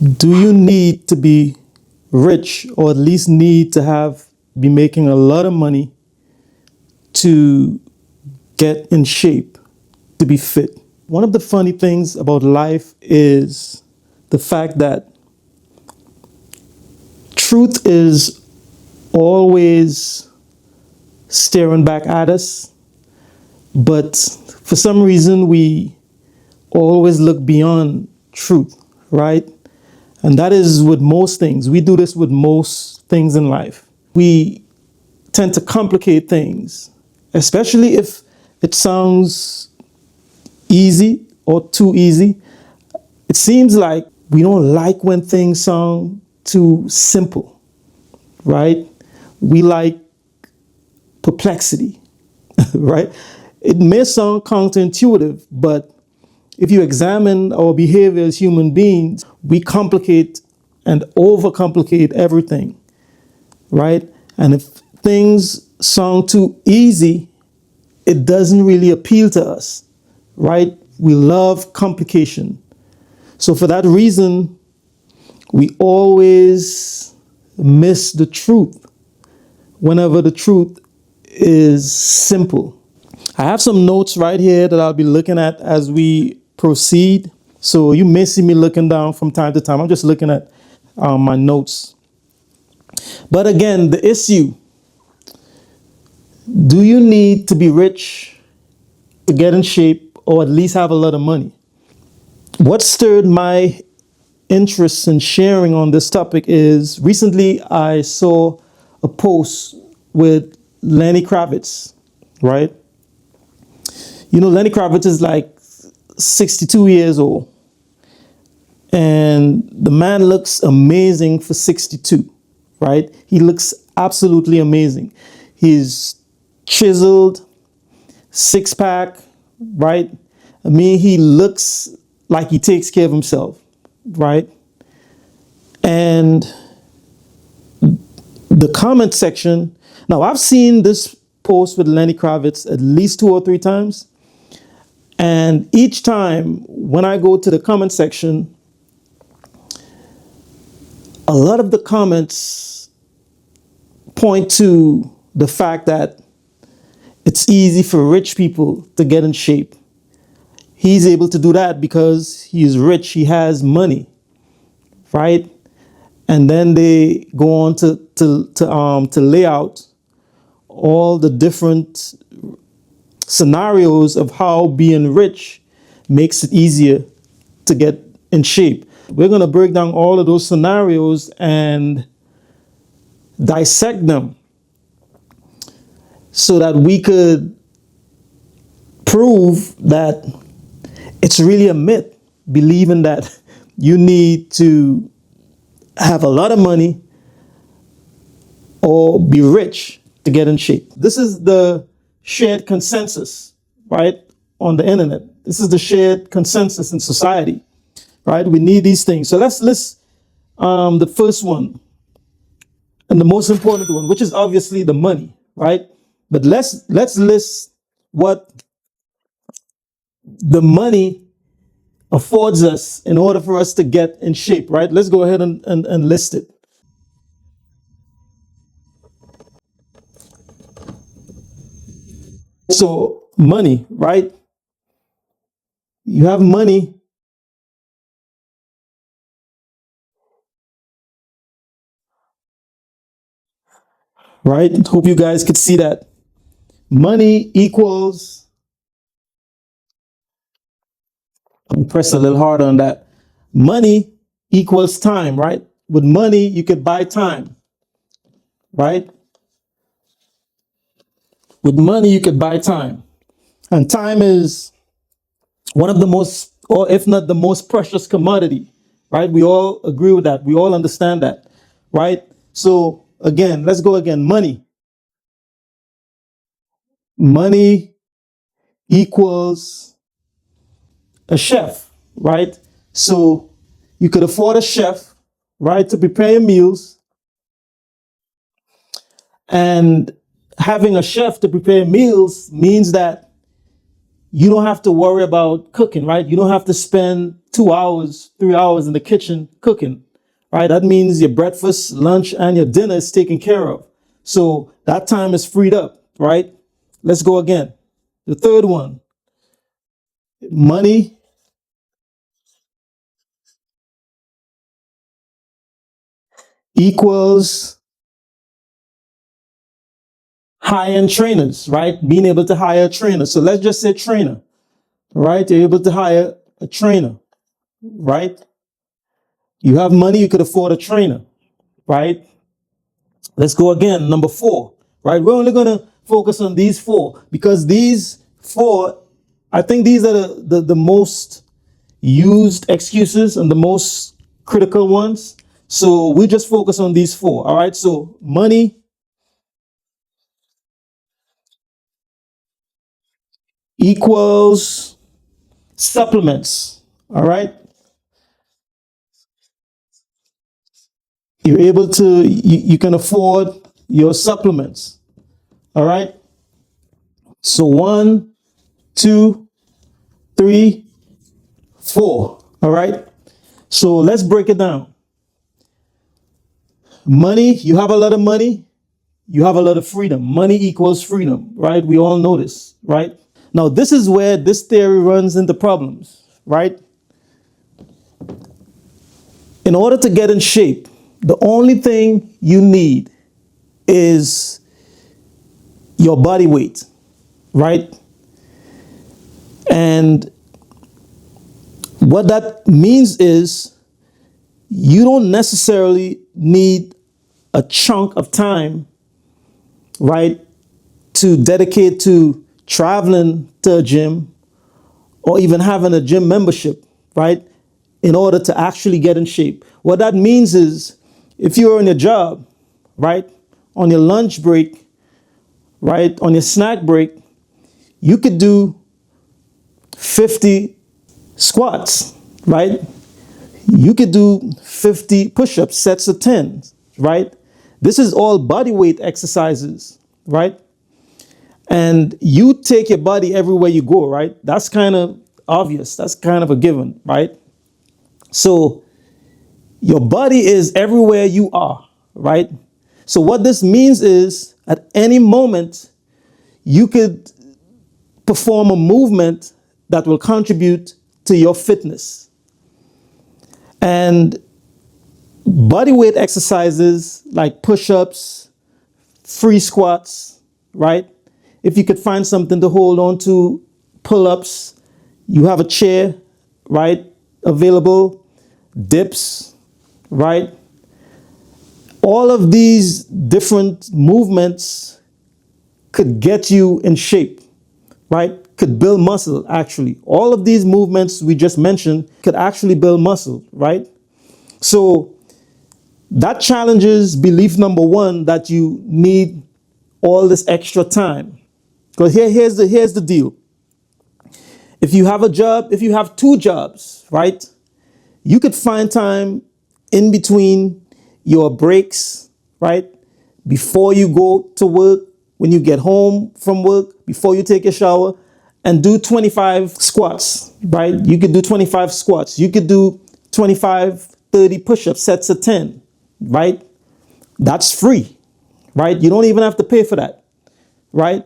Do you need to be rich, or at least need to be making a lot of money to get in shape, to be fit? One of the funny things about life is the fact that truth is always staring back at us, but for some reason we always look beyond truth, right? And that is with most things. We do this with most things in life. We tend to complicate things, especially if it sounds easy or too easy. It seems like we don't like when things sound too simple, right? We like perplexity, right? It may sound counterintuitive, but if you examine our behavior as human beings, we complicate and overcomplicate everything, right? And if things sound too easy, it doesn't really appeal to us, right? We love complication. So for that reason, we always miss the truth whenever the truth is simple. I have some notes right here that I'll be looking at as we proceed. So you may see me looking down from time to time. I'm just looking at my notes. But again, the issue, do you need to be rich to get in shape, or at least have a lot of money? What stirred my interest in sharing on this topic is recently I saw a post with Lenny Kravitz, right? You know, Lenny Kravitz is like 62 years old, and the man looks amazing for 62, right? He looks absolutely amazing. He's chiseled, six pack, right? I mean, he looks like he takes care of himself, right? And the comment section, now I've seen this post with Lenny Kravitz at least 2 or 3 times. And each time when I go to the comment section, a lot of the comments point to the fact that it's easy for rich people to get in shape. He's able to do that because he's rich, he has money, right? And then they go on to lay out all the different scenarios of how being rich makes it easier to get in shape. We're going to break down all of those scenarios and dissect them so that we could prove that it's really a myth, believing that you need to have a lot of money or be rich to get in shape. This is the shared consensus, right, on the internet. This is the shared consensus in society, right? We need these things. So let's list the first one and the most important one, which is obviously the money, right? But let's list what the money affords us in order for us to get in shape, right? Let's go ahead and list it. So money, right? You have money, right? Hope you guys could see that. Money equals, I'm press a little harder on that. Money equals time, right? With money, you could buy time, right? With money, you could buy time. And time is one of the most, or if not the most precious commodity, right? We all agree with that. We all understand that, right? So again, let's go again. Money equals a chef, right? So you could afford a chef, right, to prepare your meals. And having a chef to prepare meals means that you don't have to worry about cooking, right? You don't have to spend 2 hours, 3 hours in the kitchen cooking, right? That means your breakfast, lunch, and your dinner is taken care of. So that time is freed up, right? Let's go again. The third one, money equals high-end trainers, right? Being able to hire a trainer. So let's just say trainer, right? You're able to hire a trainer, right? You have money, you could afford a trainer, right? Let's go again. Number four, right? We're only going to focus on these four because these four, I think these are the most used excuses and the most critical ones. So we just focus on these four. All right. So money equals supplements. All right. You're able to, you can afford your supplements. All right. So one, two, three, four. All right. So let's break it down. Money, you have a lot of money, you have a lot of freedom. Money equals freedom, right? We all know this, right? Now, this is where this theory runs into problems, right? In order to get in shape, the only thing you need is your body weight, right? And what that means is you don't necessarily need a chunk of time, right, to dedicate to traveling to a gym or even having a gym membership, right, in order to actually get in shape. What that means is if you're in a job, right, on your lunch break, right, on your snack break, you could do 50 squats, right? You could do 50 push-ups, sets of 10, right? This is all body weight exercises, right? And you take your body everywhere you go, right? That's kind of obvious. That's kind of a given, right? So your body is everywhere you are, right? So what this means is at any moment, you could perform a movement that will contribute to your fitness. And body weight exercises like push-ups, free squats, right? If you could find something to hold on to, pull-ups, you have a chair, right, available, dips, right? All of these different movements could get you in shape, right? Could build muscle, actually. All of these movements we just mentioned could actually build muscle, right? So that challenges belief number one that you need all this extra time. Because here's the deal. If you have a job, if you have two jobs, right, you could find time in between your breaks, right, before you go to work, when you get home from work, before you take a shower, and do 25 squats, right? You could do 25 squats. You could do 25, 30 push-ups, sets of 10, right? That's free, right? You don't even have to pay for that, right?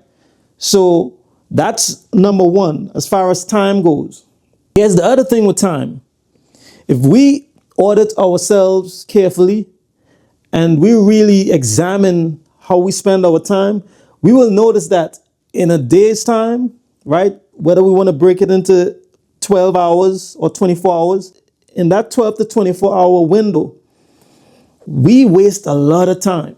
So that's number one as far as time goes. Here's the other thing with time. If we audit ourselves carefully and we really examine how we spend our time, we will notice that in a day's time, right, whether we want to break it into 12 hours or 24 hours, in that 12 to 24 hour window, we waste a lot of time,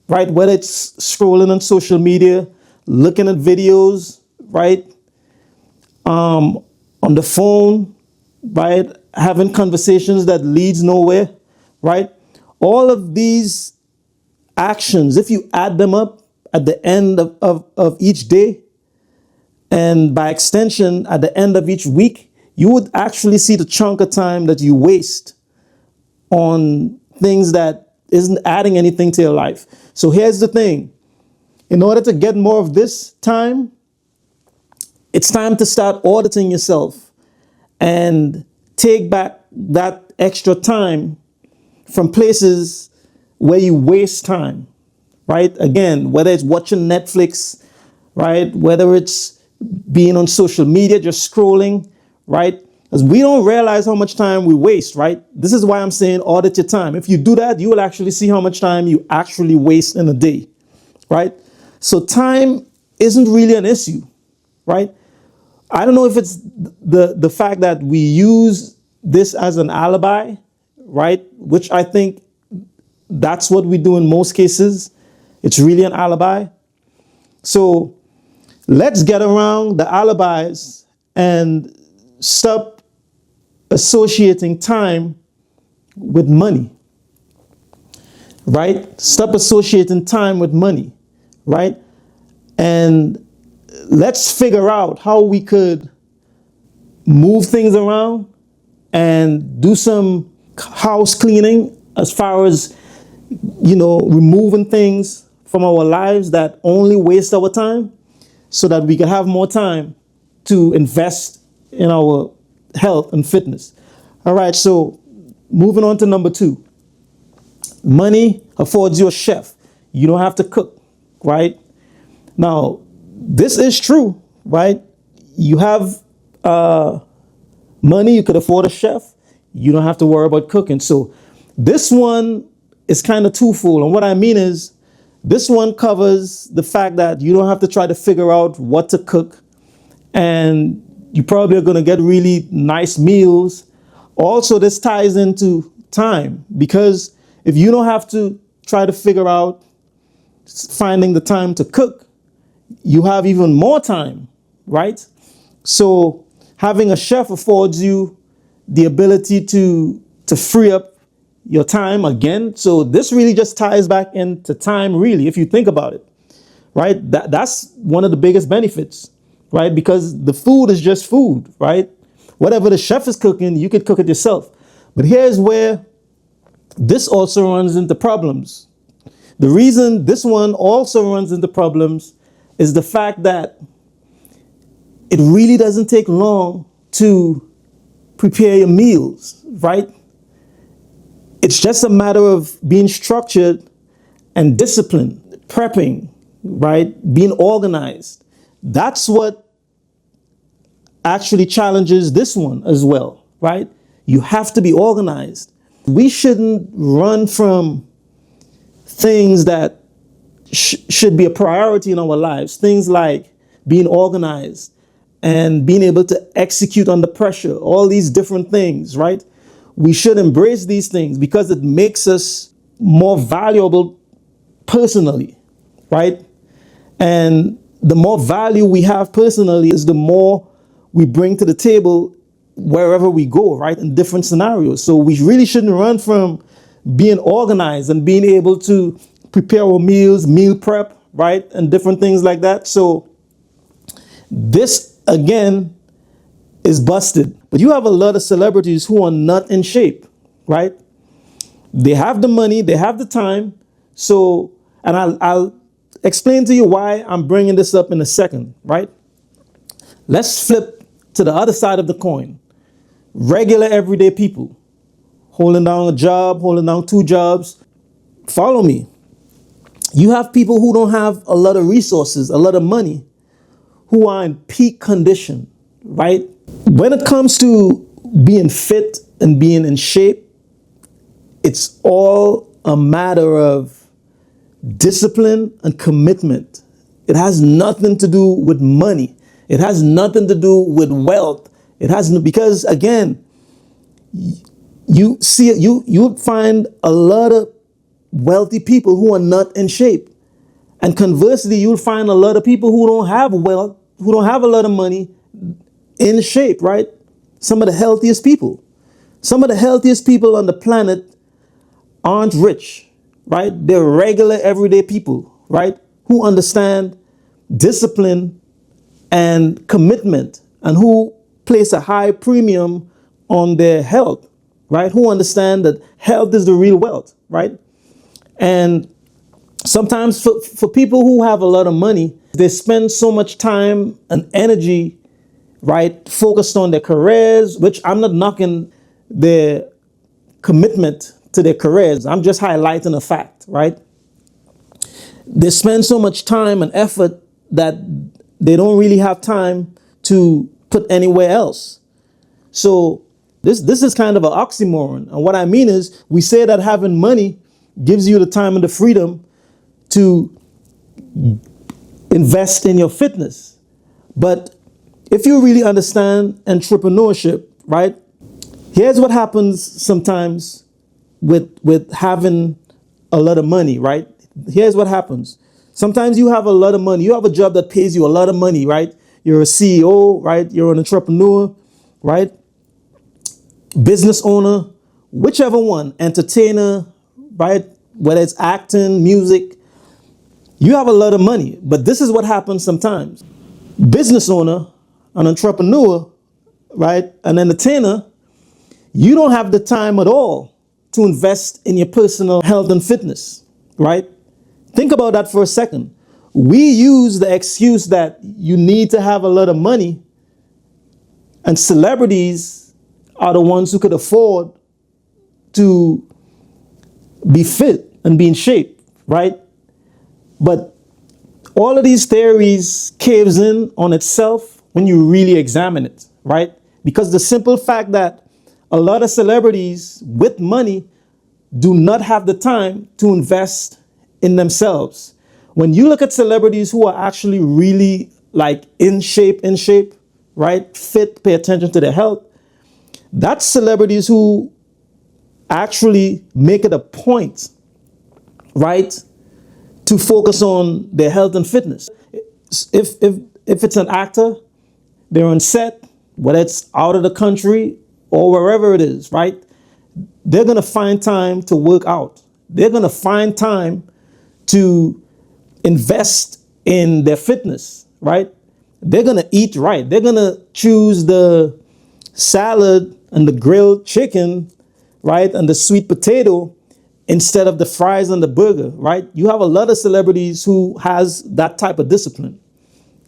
right? Whether it's scrolling on social media, looking at videos, right? On the phone, right? Having conversations that leads nowhere, right? All of these actions, if you add them up at the end of each day, and by extension, at the end of each week, you would actually see the chunk of time that you waste on things that isn't adding anything to your life. So here's the thing. In order to get more of this time, it's time to start auditing yourself and take back that extra time from places where you waste time, right? Again, whether it's watching Netflix, right? Whether it's being on social media, just scrolling, right? Because we don't realize how much time we waste, right? This is why I'm saying audit your time. If you do that, you will actually see how much time you actually waste in a day, right? So time isn't really an issue, right? I don't know if it's the fact that we use this as an alibi, right? Which I think that's what we do in most cases. It's really an alibi. So let's get around the alibis and stop associating time with money, right? Stop associating time with money, right? And let's figure out how we could move things around and do some house cleaning as far as, removing things from our lives that only waste our time so that we can have more time to invest in our health and fitness. All right, so moving on to number 2. Money affords you a chef. You don't have to cook, right? Now, this is true, right? You have money, you could afford a chef. You don't have to worry about cooking. So this one is kind of twofold. And what I mean is, this one covers the fact that you don't have to try to figure out what to cook. And you probably are going to get really nice meals. Also, this ties into time, because if you don't have to try to figure out finding the time to cook, you have even more time, right? So having a chef affords you the ability to free up your time again. So this really just ties back into time, really, if you think about it, right? That's one of the biggest benefits, right? Because the food is just food, right? Whatever the chef is cooking, you could cook it yourself. But here's where this also runs into problems. The reason this one also runs into problems is the fact that it really doesn't take long to prepare your meals, right? It's just a matter of being structured and disciplined, prepping, right? Being organized. That's what actually challenges this one as well, right? You have to be organized. We shouldn't run from things that should be a priority in our lives. Things like being organized and being able to execute under pressure, all these different things, right? We should embrace these things because it makes us more valuable personally, right? And the more value we have personally is the more we bring to the table wherever we go, right? In different scenarios. So we really shouldn't run from being organized and being able to prepare our meals, meal prep, right? And different things like that. So this, again, is busted. But you have a lot of celebrities who are not in shape, right? They have the money, they have the time. So, and I'll explain to you why I'm bringing this up in a second, right? Let's flip to the other side of the coin. Regular everyday people holding down a job, holding down 2 jobs. Follow me. You have people who don't have a lot of resources, a lot of money, who are in peak condition, right? When it comes to being fit and being in shape, it's all a matter of discipline and commitment. It has nothing to do with money. It has nothing to do with wealth. It has no, because again, you'll find a lot of wealthy people who are not in shape. And conversely, you'll find a lot of people who don't have wealth, who don't have a lot of money, in shape, right? Some of the healthiest people. Some of the healthiest people on the planet aren't rich, right? They're regular, everyday people, right? Who understand discipline and commitment and who place a high premium on their health, right? Who understand that health is the real wealth, right? And sometimes for people who have a lot of money, they spend so much time and energy right? Focused on their careers, which I'm not knocking their commitment to their careers. I'm just highlighting a fact, right? They spend so much time and effort that they don't really have time to put anywhere else. So this is kind of an oxymoron. And what I mean is, we say that having money gives you the time and the freedom to invest in your fitness. But if you really understand entrepreneurship, right? Here's what happens sometimes with having a lot of money, right? Here's what happens. Sometimes you have a lot of money. You have a job that pays you a lot of money, right? You're a CEO, right? You're an entrepreneur, right? Business owner, whichever one, entertainer, right? Whether it's acting, music, you have a lot of money. But this is what happens sometimes. Business owner, an entrepreneur, right? An entertainer, you don't have the time at all to invest in your personal health and fitness, right? Think about that for a second. We use the excuse that you need to have a lot of money, and celebrities are the ones who could afford to be fit and be in shape, right? But all of these theories caves in on itself when you really examine it, right? Because the simple fact that a lot of celebrities with money do not have the time to invest in themselves. When you look at celebrities who are actually really like in shape, right? Fit, pay attention to their health. That's celebrities who actually make it a point, right, to focus on their health and fitness. If it's an actor, they're on set, whether it's out of the country or wherever it is, right? They're gonna find time to work out. They're gonna find time to invest in their fitness, right? They're gonna eat right. They're gonna choose the salad and the grilled chicken, right? And the sweet potato instead of the fries and the burger, right? You have a lot of celebrities who has that type of discipline,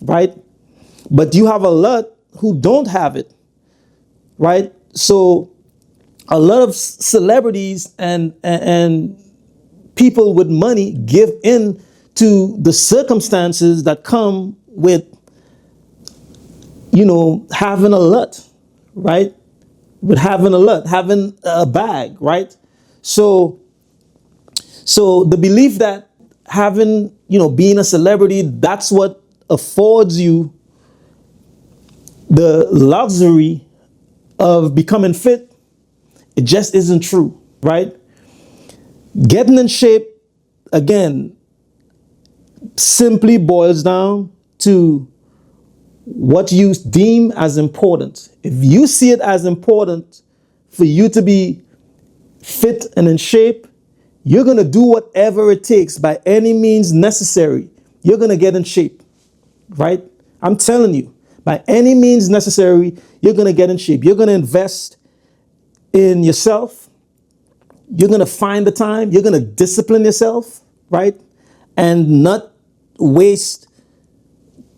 right? But you have a lot who don't have it, right? So a lot of celebrities and people with money give in to the circumstances that come with, having a lot, right? With having a lot, having a bag, right? So the belief that having, being a celebrity, that's what affords you the luxury of becoming fit, it just isn't true, right? Getting in shape, again, simply boils down to what you deem as important. If you see it as important for you to be fit and in shape, you're going to do whatever it takes by any means necessary. You're going to get in shape, right? I'm telling you, by any means necessary, you're going to get in shape. You're going to invest in yourself. You're going to find the time. You're going to discipline yourself, right? And not waste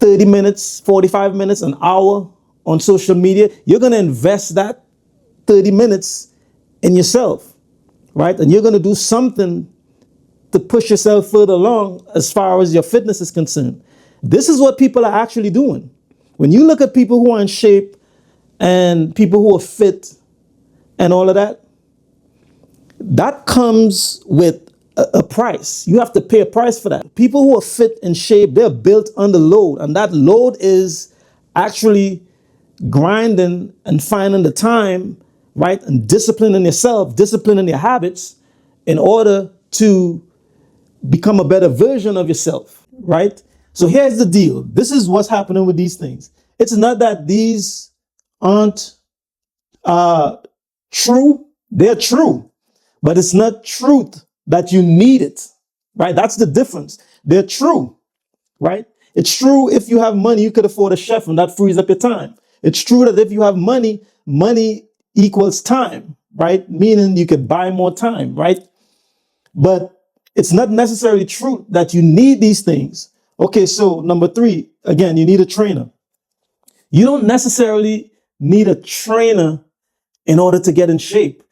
30 minutes, 45 minutes, an hour on social media. You're going to invest that 30 minutes in yourself, right? And you're going to do something to push yourself further along as far as your fitness is concerned. This is what people are actually doing. When you look at people who are in shape and people who are fit and all of that, that comes with a price. You have to pay a price for that. People who are fit and shape, they're built under load, and that load is actually grinding and finding the time, right, and disciplining yourself, disciplining your habits in order to become a better version of yourself, right? So here's the deal. This is what's happening with these things. It's not that these aren't true. They're true, but it's not truth that you need it, right? That's the difference. They're true, right? It's true if you have money, you could afford a chef and that frees up your time. It's true that if you have money, money equals time, right? Meaning you could buy more time, right? But it's not necessarily true that you need these things. Okay, so number 3, again, you need a trainer. You don't necessarily need a trainer in order to get in shape.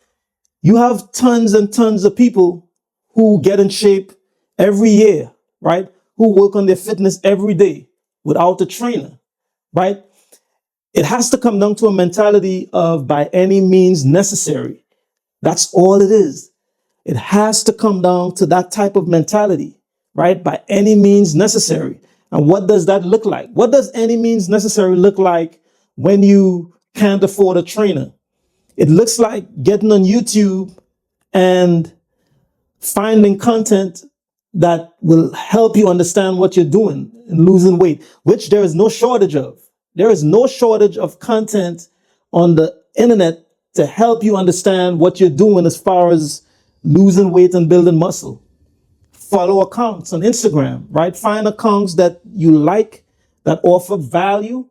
You have tons and tons of people who get in shape every year, right? Who work on their fitness every day without a trainer, right? It has to come down to a mentality of by any means necessary. That's all it is. It has to come down to that type of mentality, right? By any means necessary. And what does that look like? What does any means necessary look like when you can't afford a trainer? It looks like getting on YouTube and finding content that will help you understand what you're doing and losing weight, which there is no shortage of. There is no shortage of content on the internet to help you understand what you're doing as far as losing weight and building muscle. Follow accounts on Instagram, right? Find accounts that you like, that offer value,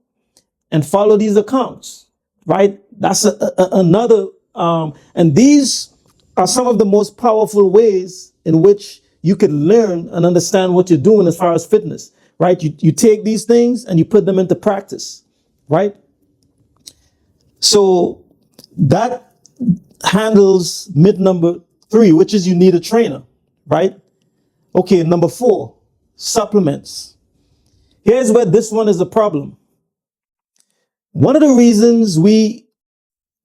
and follow these accounts, right? That's another, and these are some of the most powerful ways in which you can learn and understand what you're doing as far as fitness, right? You take these things and you put them into practice, right? So that handles myth number 3, which is you need a trainer, right? Okay, number 4, supplements. Here's where this one is a problem. One of the reasons we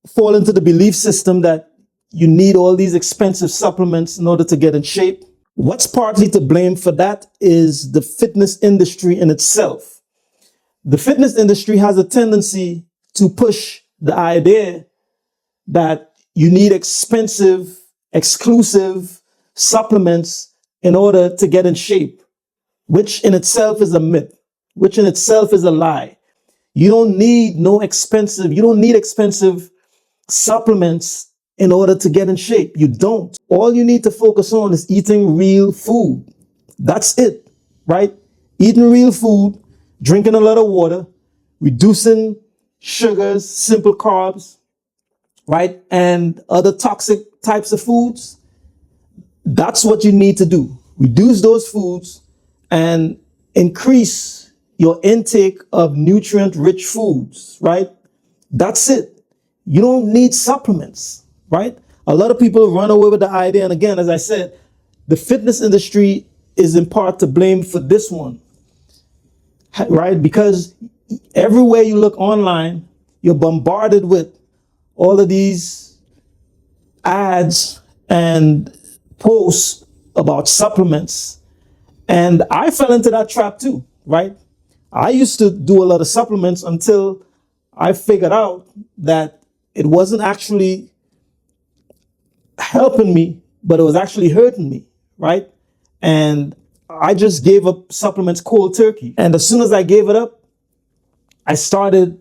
fall into the belief system that you need all these expensive supplements in order to get in shape, what's partly to blame for that is the fitness industry in itself. The fitness industry has a tendency to push the idea that you need expensive, exclusive supplements in order to get in shape, which in itself is a myth, which in itself is a lie. You don't need expensive supplements in order to get in shape. You don't. All you need to focus on is eating real food. That's it, right? Eating real food, drinking a lot of water, reducing sugars, simple carbs, right? And other toxic types of foods. That's what you need to do. Reduce those foods and increase your intake of nutrient-rich foods, right? That's it. You don't need supplements, right? A lot of people run away with the idea. And again, as I said, the fitness industry is in part to blame for this one, right? Because everywhere you look online, you're bombarded with all of these ads and posts about supplements. And I fell into that trap too, right? I used to do a lot of supplements until I figured out that it wasn't actually helping me, but it was actually hurting me, right? And I just gave up supplements cold turkey. And as soon as I gave it up, I started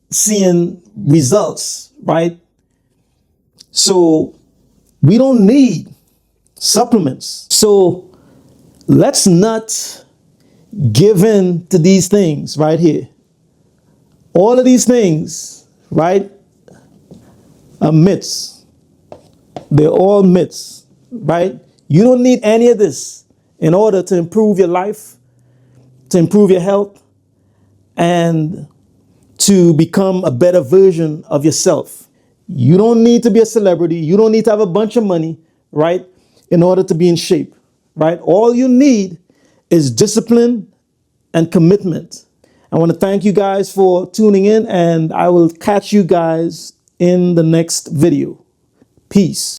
seeing results, right? So we don't need supplements. So let's not give in to these things right here. All of these things, right, are myths. They're all myths, right? You don't need any of this in order to improve your life, to improve your health, and to become a better version of yourself. You don't need to be a celebrity. You don't need to have a bunch of money, right, in order to be in shape, right? All you need is discipline and commitment. I want to thank you guys for tuning in, and I will catch you guys in the next video. Peace.